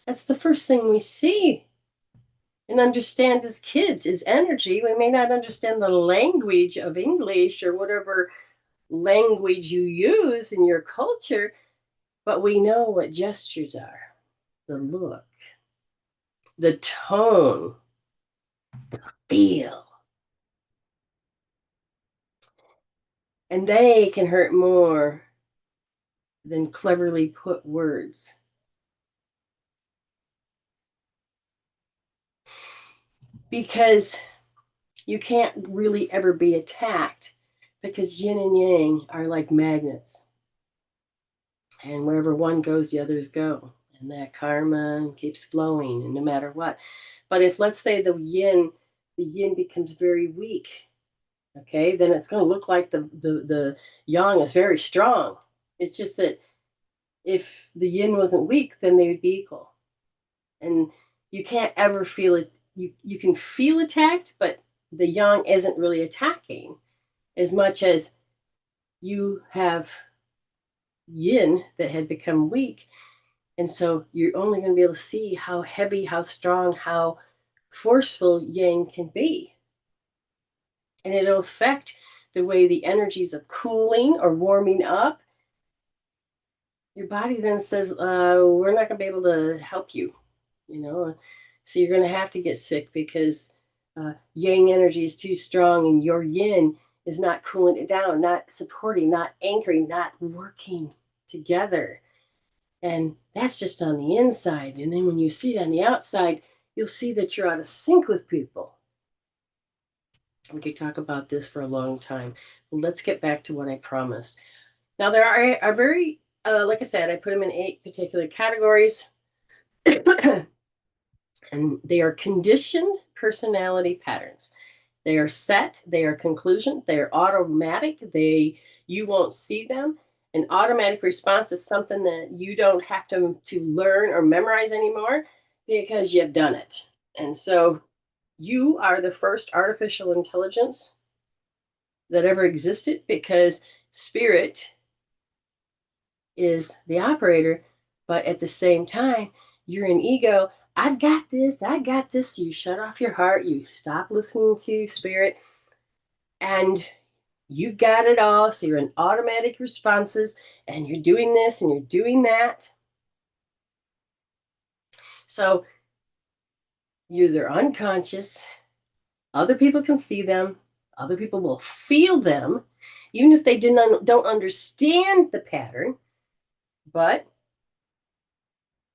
That's the first thing we see and understand as kids is energy. We may not understand the language of English or whatever language you use in your culture, but we know what gestures are, the look, the tone, feel. And they can hurt more than cleverly put words. Because you can't really ever be attacked because yin and yang are like magnets. And wherever one goes, the others go. And that karma keeps flowing, and no matter what. But if, let's say, the yin becomes very weak, okay, then it's going to look like the yang is very strong. It's just that if the yin wasn't weak, then they would be equal. And you can't ever feel it. You can feel attacked, but the yang isn't really attacking as much as you have yin that had become weak. And so you're only going to be able to see how heavy, how strong, how forceful yang can be. And it'll affect the way the energies of cooling or warming up. Your body then says, we're not going to be able to help you, you know. So you're going to have to get sick because yang energy is too strong and your yin is not cooling it down, not supporting, not anchoring, not working together. And that's just on the inside. And then when you see it on the outside, you'll see that you're out of sync with people. We could talk about this for a long time. Let's get back to what I promised. Now, there are very, like I said, I put them in 8 particular categories. And they are conditioned personality patterns. They are set, they are conclusion, they are automatic, you won't see them. An automatic response is something that you don't have to learn or memorize anymore because you've done it. And so you are the first artificial intelligence that ever existed because spirit is the operator, but at the same time, you're an ego. I've got this, I got this. You shut off your heart, you stop listening to spirit, and you got it all. So you're in automatic responses, and you're doing this and you're doing that. So they're unconscious. Other people can see them. Other people will feel them, even if they don't understand the pattern. But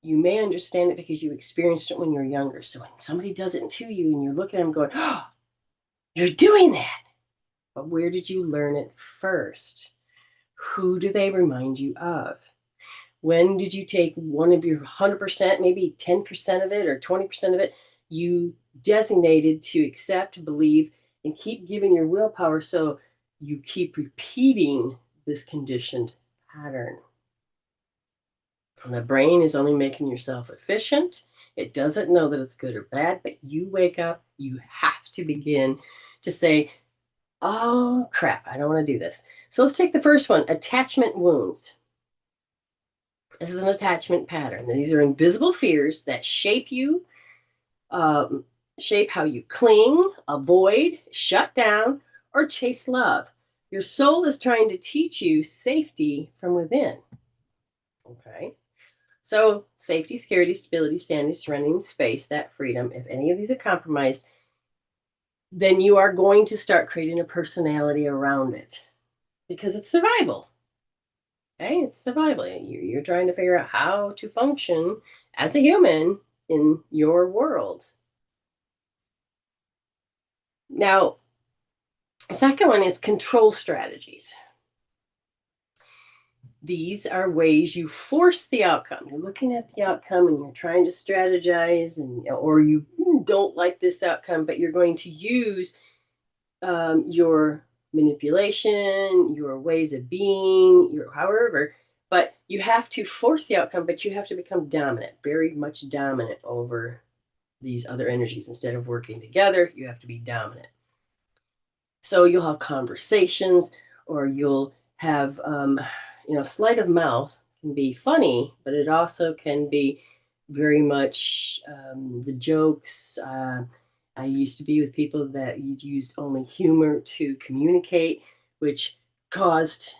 you may understand it because you experienced it when you were younger. So when somebody does it to you and you're looking at them going, oh, you're doing that. But where did you learn it first? Who do they remind you of? When did you take one of your 100%, maybe 10% of it or 20% of it, you designated to accept, believe, and keep giving your willpower so you keep repeating this conditioned pattern? And the brain is only making yourself efficient. It doesn't know that it's good or bad, but you wake up, you have to begin to say, oh, crap, I don't want to do this. So let's take the first one, attachment wounds. This is an attachment pattern. These are invisible fears that shape you, shape how you cling, avoid, shut down, or chase love. Your soul is trying to teach you safety from within. Okay. So safety, security, stability, sanity, surrendering, space, that freedom, if any of these are compromised, then you are going to start creating a personality around it because it's survival. Okay, it's survival. You're trying to figure out how to function as a human in your world. Now, the second one is control strategies. These are ways you force the outcome. You're looking at the outcome and you're trying to strategize, or you don't like this outcome, but you're going to use your manipulation, your ways of being, your however, but you have to force the outcome, but you have to become dominant, very much dominant over these other energies. Instead of working together, you have to be dominant. So you'll have conversations, or you'll have, sleight of mouth can be funny, but it also can be very much the jokes. I used to be with people that used only humor to communicate, which caused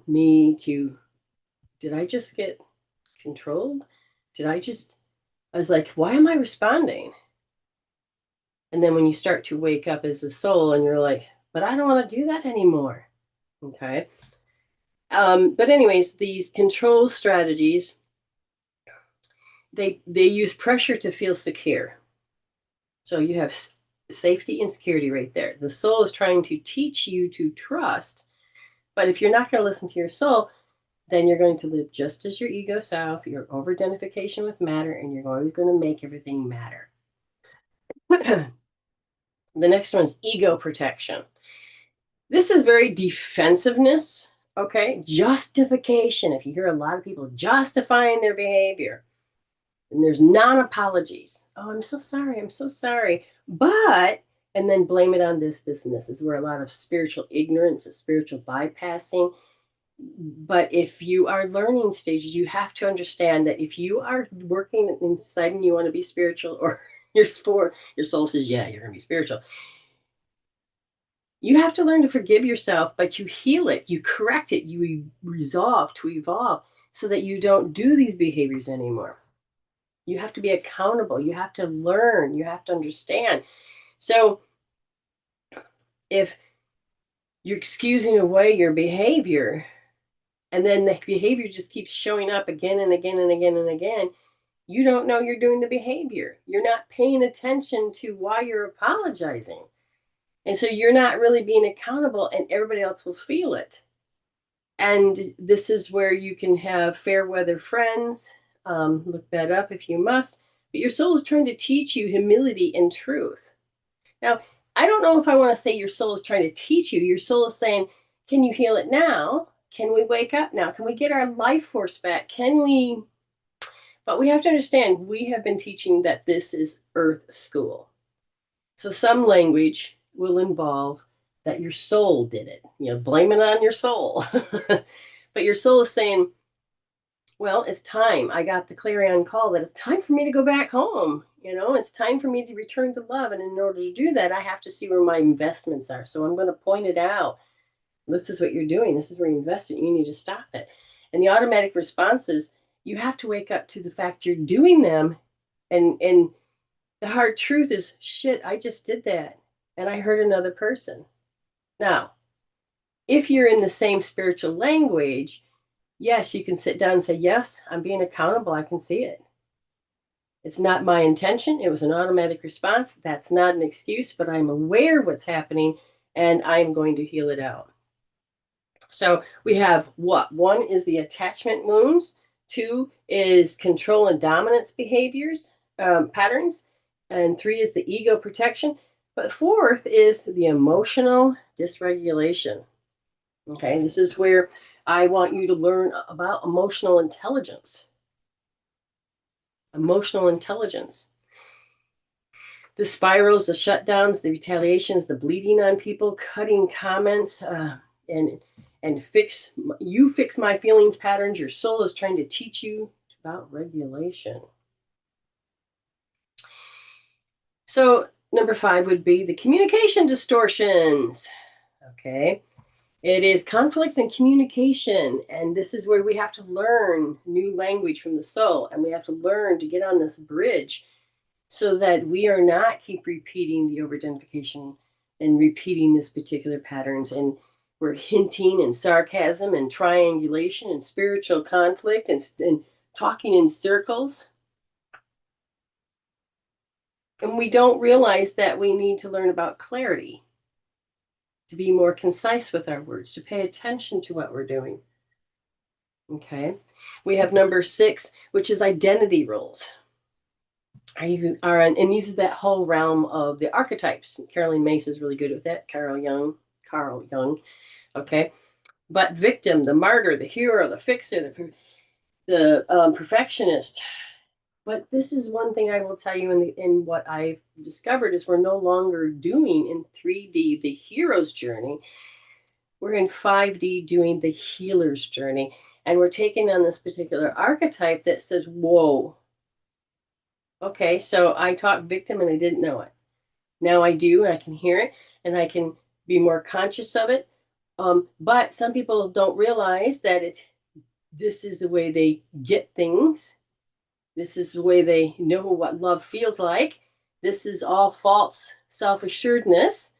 me to, did I just get controlled? I was like, why am I responding? And then when you start to wake up as a soul and you're like, but I don't want to do that anymore. Okay. But anyways, these control strategies, they use pressure to feel secure. So you have safety and security right there. The soul is trying to teach you to trust, but if you're not going to listen to your soul, then you're going to live just as your ego self, your over identification with matter, and you're always going to make everything matter. The next one is ego protection. This is very defensiveness, okay? Justification. If you hear a lot of people justifying their behavior, and there's non-apologies. Oh, I'm so sorry. I'm so sorry. But, and then blame it on this, this, and this. This is where a lot of spiritual ignorance, spiritual bypassing. But if you are learning stages, you have to understand that if you are working inside and you want to be spiritual, or your soul says, yeah, you're going to be spiritual. You have to learn to forgive yourself, but you heal it, you correct it, you resolve to evolve so that you don't do these behaviors anymore. You have to be accountable. You have to learn. You have to understand. So if you're excusing away your behavior, and then the behavior just keeps showing up again and again and again and again, you don't know you're doing the behavior. You're not paying attention to why you're apologizing. And so you're not really being accountable, and everybody else will feel it. And this is where you can have fair weather friends. Look that up if you must. But your soul is trying to teach you humility and truth. Now, I don't know if I want to say your soul is trying to teach you. Your soul is saying, can you heal it now? Can we wake up now? Can we get our life force back? Can we? But we have to understand, we have been teaching that this is earth school. So some language will involve that your soul did it. Blame it on your soul. But your soul is saying, well, it's time. I got the clarion call that it's time for me to go back home. It's time for me to return to love. And in order to do that, I have to see where my investments are. So I'm going to point it out. This is what you're doing. This is where you invested. You need to stop it. And the automatic responses, you have to wake up to the fact you're doing them. And the hard truth is, shit, I just did that. And I hurt another person. Now, if you're in the same spiritual language, yes, you can sit down and say, yes, I'm being accountable. I can see it. It's not my intention. It was an automatic response. That's not an excuse, but I'm aware what's happening and I'm going to heal it out. So we have what? One is the attachment wounds. Two is control and dominance behaviors, patterns. And three is the ego protection. But fourth is the emotional dysregulation. Okay, this is where I want you to learn about emotional intelligence. Emotional intelligence. The spirals, the shutdowns, the retaliations, the bleeding on people, cutting comments, and fix my feelings patterns. Your soul is trying to teach you about regulation. So number 5 would be the communication distortions. Okay. It is conflicts in communication. And this is where we have to learn new language from the soul. And we have to learn to get on this bridge so that we are not keep repeating the over-identification and repeating this particular patterns. And we're hinting and sarcasm and triangulation and spiritual conflict and talking in circles. And we don't realize that we need to learn about clarity, to be more concise with our words, to pay attention to what we're doing. Okay. We have number 6, which is identity roles. And these are that whole realm of the archetypes. Caroline Mace is really good with that. Carl Jung. Okay. But victim, the martyr, the hero, the fixer, the perfectionist. But this is one thing I will tell you in what I've discovered is we're no longer doing in 3D the hero's journey. We're in 5D doing the healer's journey. And we're taking on this particular archetype that says, whoa, Okay, so I taught victim and I didn't know it. Now I do, and I can hear it, and I can be more conscious of it. But some people don't realize that this is the way they get things. This is the way they know what love feels like. This is all false self-assuredness.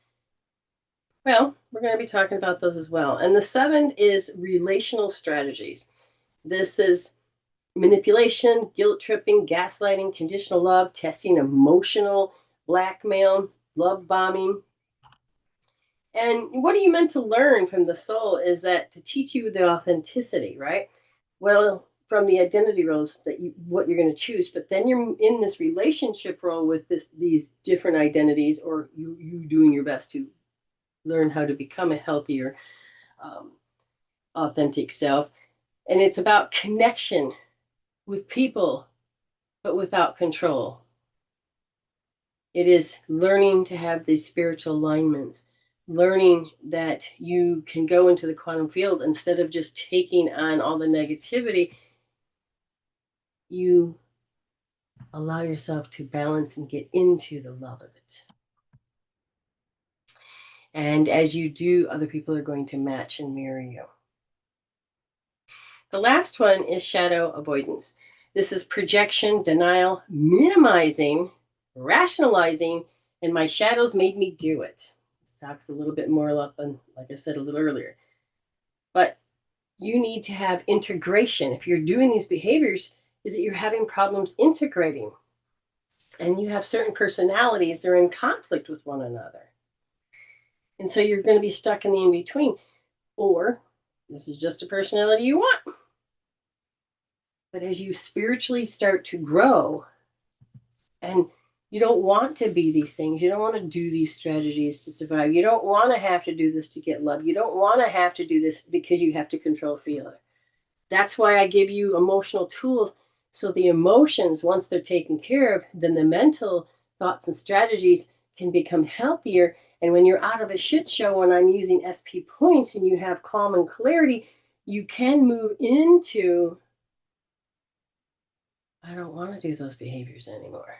Well, we're going to be talking about those as well. And the seventh is relational strategies. This is manipulation, guilt tripping, gaslighting, conditional love, testing, emotional blackmail, love bombing. And what are you meant to learn from the soul is that to teach you the authenticity, right? Well, from the identity roles that what you're going to choose, but then you're in this relationship role with these different identities, or you doing your best to learn how to become a healthier, um, authentic self. And it's about connection with people, but without control. It is learning to have these spiritual alignments, learning that you can go into the quantum field instead of just taking on all the negativity. You allow yourself to balance and get into the love of it. And as you do, other people are going to match and mirror you. The last one is shadow avoidance. This is projection, denial, minimizing, rationalizing, and my shadows made me do it. This talks a little bit more up on, like I said a little earlier. But you need to have integration. If you're doing these behaviors, is that you're having problems integrating. And you have certain personalities, they're in conflict with one another. And so you're going to be stuck in the in-between. Or this is just a personality you want. But as you spiritually start to grow, and you don't want to be these things, you don't want to do these strategies to survive, you don't want to have to do this to get love, you don't want to have to do this because you have to control feeling. That's why I give you emotional tools. So the emotions, once they're taken care of, then the mental thoughts and strategies can become healthier. And when you're out of a shit show, when I'm using SP points and you have calm and clarity, you can move into, I don't want to do those behaviors anymore.